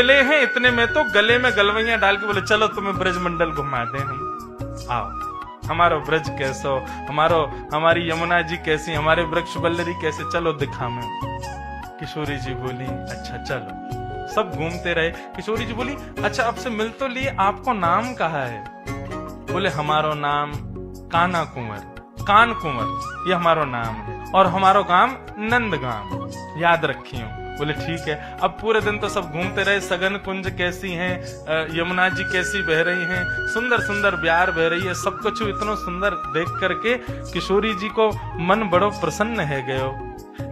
मिले हैं इतने में तो गले में गलवैया डाल के बोले चलो तुम्हें ब्रजमंडल घुमा दे हम, आओ हमारो ब्रज कैसो, हमारी यमुना जी कैसी, हमारे वृक्ष वल्लरी कैसे, चलो दिखा मैं। किशोरी जी बोली अच्छा चलो। सब घूमते रहे। किशोरी जी बोली अच्छा आपसे मिल तो लिए, आपको नाम कहा है? बोले हमारो नाम काना कुंवर, कान कुंवर ये हमारो नाम है, और हमारो गांव नंदगांव, याद रखियो। बोले ठीक है। अब पूरे दिन तो सब घूमते रहे। सगन कुंज कैसी हैं, यमुना जी कैसी बह रही हैं, सुंदर सुंदर ब्यार बह रही है, सब कुछ इतना सुंदर देख करके किशोरी जी को मन बड़ो प्रसन्न है गयो।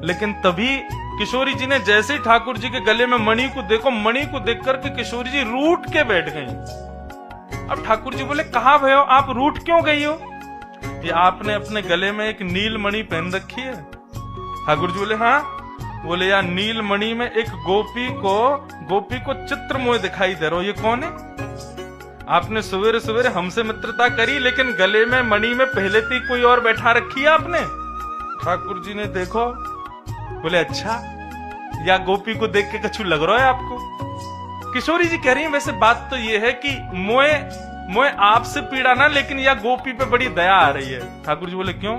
लेकिन तभी किशोरी जी ने जैसे ही ठाकुर जी के गले में मणि को देखो, मणि को देख करके किशोरी जी रूठ के बैठ गई। अब ठाकुर जी बोले कहाँ भयो, आप रूठ क्यों गई हो? ये आपने अपने गले में एक नील मणि पहन रखी है। ठाकुर जी बोले हाँ। बोले यार नील मणि में एक गोपी को चित्र मुझे दिखाई दे रहा हो, ये कौन है? आपने सवेरे सवेरे हमसे मित्रता करी, लेकिन गले में मणि में पहले थी कोई और बैठा रखी है आपने। ठाकुर जी ने देखो, बोले अच्छा, या गोपी को देख के कछु लग रहा है आपको? किशोरी जी कह रही है वैसे बात तो ये है कि मोए आपसे पीड़ा ना, लेकिन या गोपी पे बड़ी दया आ रही है। ठाकुर जी बोले क्यों?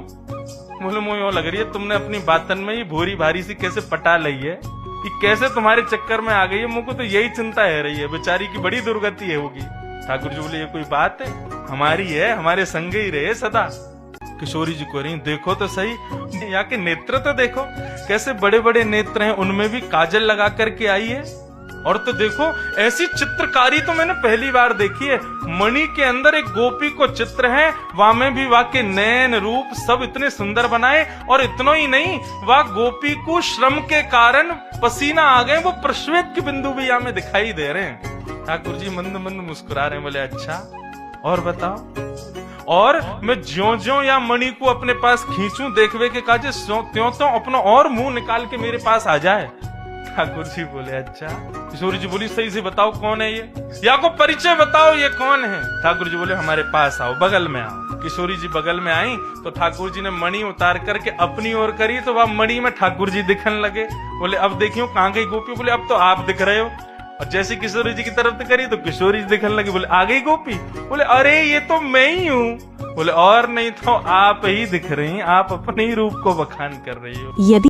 बोले मोए यो लग रही है तुमने अपनी बातन में ही भूरी भारी सी कैसे पटा ली है, कि कैसे तुम्हारे चक्कर में आ गई है। मुझको तो यही चिंता है रही है, बेचारी की बड़ी दुर्गति है होगी। ठाकुर जी बोले ये कोई बात है, हमारी है, हमारे संग ही रहे सदा। किशोरी जी को रही देखो तो सही, यहाँ के नेत्र तो देखो कैसे बड़े बड़े नेत्र हैं, उनमें भी काजल लगा करके आई है। और तो देखो ऐसी चित्रकारी तो मैंने पहली बार देखी है। मणि के अंदर एक गोपी को चित्र है, वहां में भी वहां के नैन रूप सब इतने सुंदर बनाए, और इतना ही नहीं वह गोपी को श्रम के कारण पसीना आ गए, वो प्रश्वेत के बिंदु भी यहाँ में दिखाई दे रहे हैं। ठाकुर जी मंद मंद मुस्कुरा रहे हैं। बोले अच्छा और बताओ, और मैं ज्यो ज्यो या मणि को अपने पास खींचूं देखवे के काजे त्यों तो अपना और मुंह निकाल के मेरे पास आ जाए। ठाकुर जी बोले अच्छा। किशोरी जी बोली सही से बताओ कौन है ये, या को परिचय बताओ ये कौन है? ठाकुर जी बोले हमारे पास आओ, बगल में आओ। किशोरी जी बगल में आई तो ठाकुर जी ने मणि उतार करके अपनी ओर करी, तो वह मणि में ठाकुर जी दिखने लगे। बोले अब देखियो कहाँ गई गोपी? बोले अब तो आप दिख रहे हो। और जैसे किशोरी जी की तरफ करी तो किशोरी जी दिखने लगी। बोले आ गई गोपी? बोले अरे ये तो मैं ही हूँ। बोले और नहीं तो आप ही दिख रही, आप अपने ही रूप को बखान कर रही हो। यदि